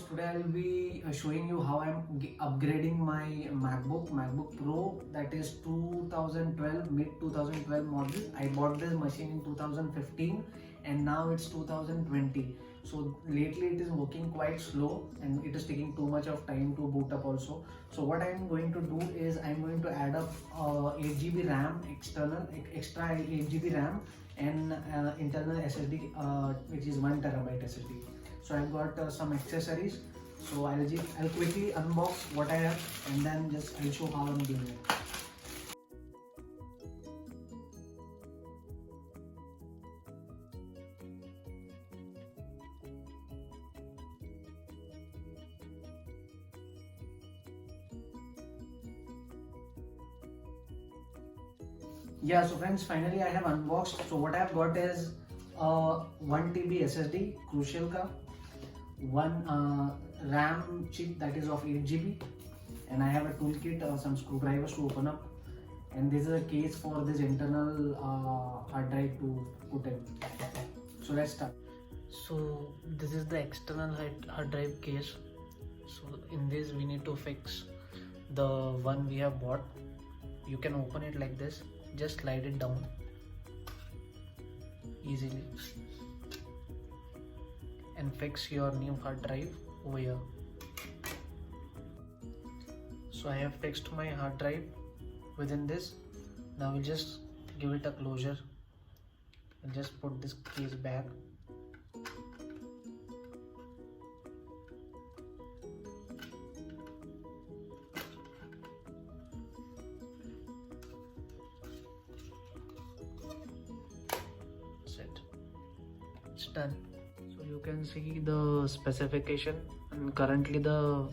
today I'll be showing you how I'm upgrading my MacBook Pro, that is 2012, mid 2012 model. I bought this machine in 2015 and now it's 2020. So lately it is working quite slow and it is taking too much of time to boot up also. So what I'm going to do is I'm going to add up 8 GB RAM, extra 8 GB RAM and internal SSD, which is 1 TB SSD. So I've got some accessories. So I'll quickly unbox what I have and then I'll show how I'm doing it. Yeah, so friends, finally I have unboxed. So what I have got is 1 TB SSD, Crucial ka, one RAM chip that is of 8 GB, and I have a toolkit, some screwdrivers to open up, and this is a case for this internal hard drive to put in. So let's start. So this is the external hard drive case. So in this we need to fix the one we have bought. You can open it like this, just slide it down easily and fix your new hard drive over here. So I have fixed my hard drive within this. Now we'll just give it a closure and just put this case back. It's done. So you can see the specification, and currently the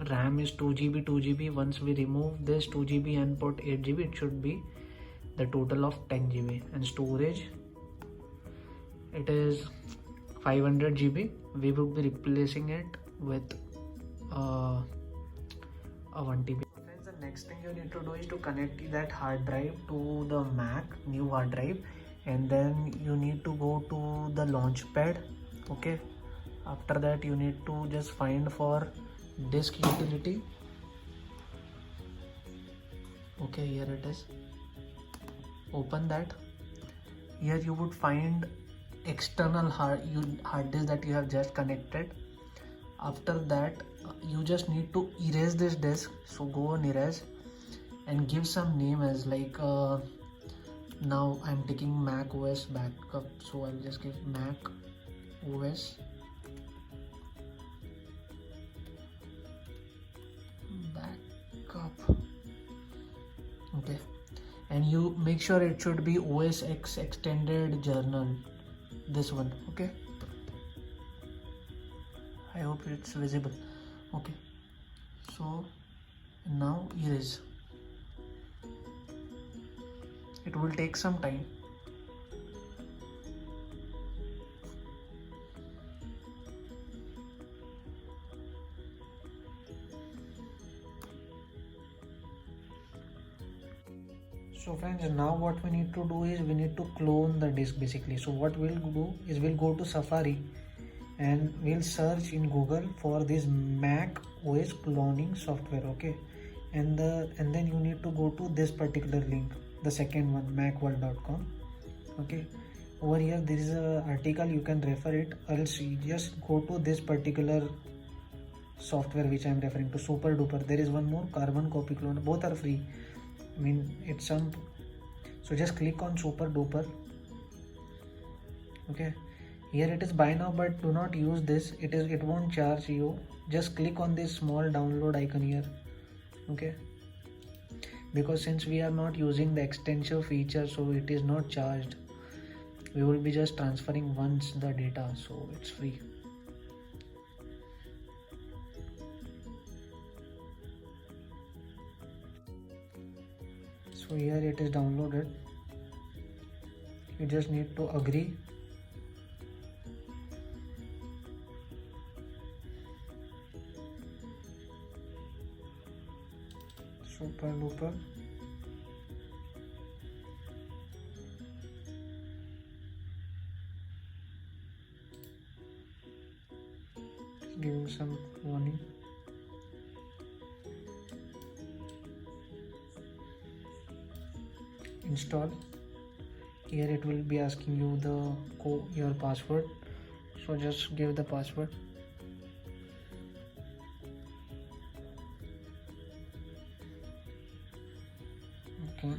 RAM is 2 GB. Once we remove this 2 GB and put 8 GB, it should be the total of 10 GB. And storage, it is 500 GB. We will be replacing it with a 1 TB. Friends, the next thing you need to do is to connect that hard drive to the new hard drive, and then you need to go to the launchpad. Okay, after that you need to just find for disk utility. Okay, here it is. Open that. Here you would find external hard disk that you have just connected. After that you just need to erase this disk. So go on erase and give some name as like now I'm taking Mac OS backup, so I'll just give Mac OS backup. Okay, and you make sure it should be OS X extended journal, this one. Okay, I hope it's visible. Okay, so now erase. It will take some time. So friends, now what we need to do is we need to clone the disk basically. So what we'll do is we'll go to Safari and we'll search in Google for this Mac OS cloning software. Okay, and then you need to go to this particular link, the second one, macworld.com. Okay, over here there is a article, you can refer it, else you just go to this particular software which I am referring to, Super Duper. There is one more, Carbon Copy Clone. Both are free. I mean, it's some. So just click on Super Duper. Okay, here it is buy now, but do not use this. It won't charge you. Just click on this small download icon here. Okay, because since we are not using the extension feature, so it is not charged. We will be just transferring once the data, so it's free. So here it is downloaded. You just need to agree. Super Duper. giving some warning. Install. Here it will be asking you your password, so just give the password. Okay.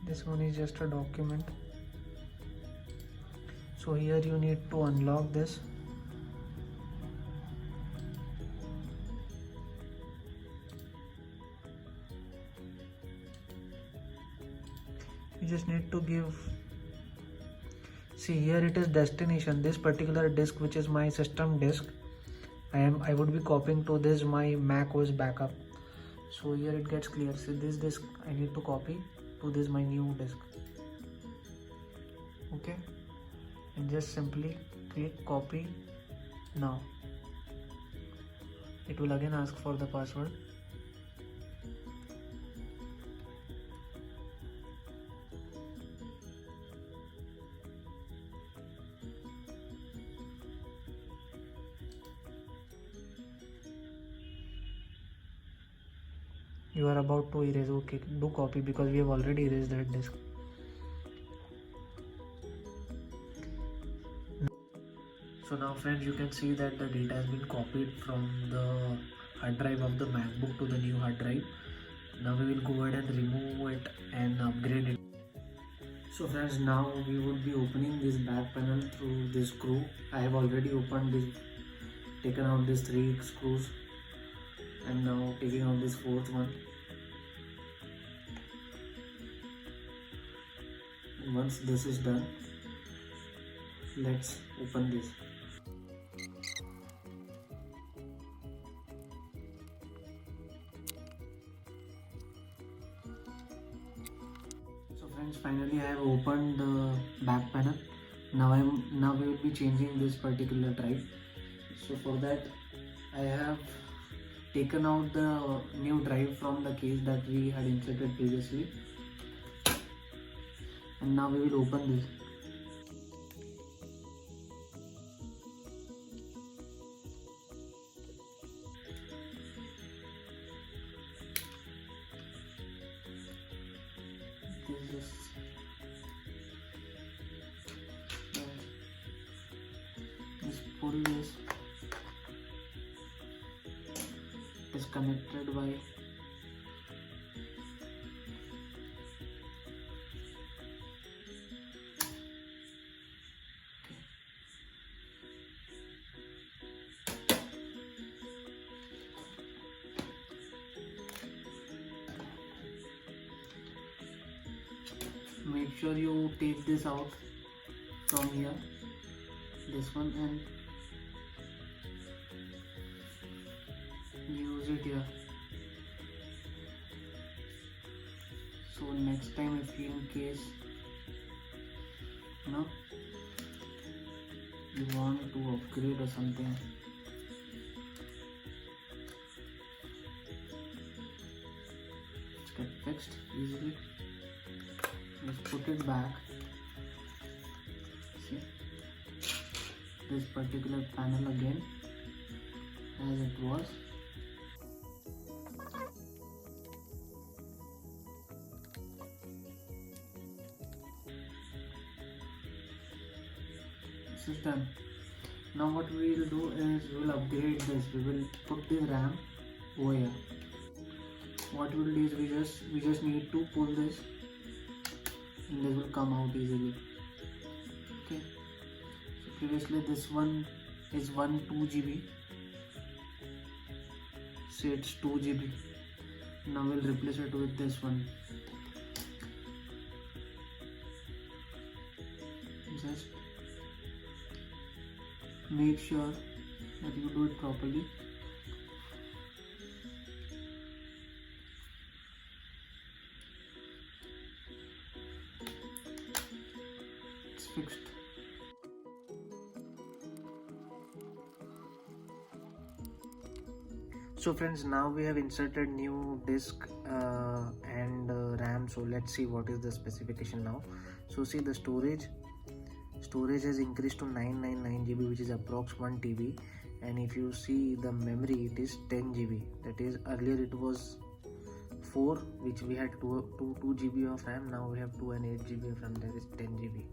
This one is just a document. So here you need to unlock this. You just need to give, see here it is destination, this particular disk which is my system disk. I would be copying to this my Mac OS backup. So here it gets clear. See this disk I need to copy to this my new disk. Okay, and just simply click copy now. It will again ask for the password. You are about to erase. Okay, do copy because we have already erased that disk. So now friends, you can see that the data has been copied from the hard drive of the MacBook to the new hard drive. Now we will go ahead and remove it and upgrade it. So friends, now we would be opening this back panel through this screw. I have already opened this, taken out these 3 screws, and now taking out this 4th one. Once this is done, let's open this. So friends, finally I have opened the back panel. Now we will be changing this particular drive. So for that I have taken out the new drive from the case that we had inserted previously, and now we will open this. Just pull this. It is connected by make sure you take this out from here, this one, and use it here. So next time if you in case you want to upgrade or something, get fixed easily. Just put it back. See this particular panel again as it was. This is done. Now what we will do is we will upgrade this. We will put the RAM over here. What we will do is we just need to pull this, and this will come out easily. Okay, so previously this one is 2 GB, say it's 2 GB. Now we'll replace it with this one. Just make sure that you do it properly. It's fixed. So friends, now we have inserted new disk and RAM. So let's see what is the specification now. So see, the storage has increased to 999 GB, which is approx 1 TB. And if you see the memory, it is 10 GB. That is, earlier it was 4, which we had 2 GB of RAM. Now we have 2 and 8 GB of RAM. That is 10 GB.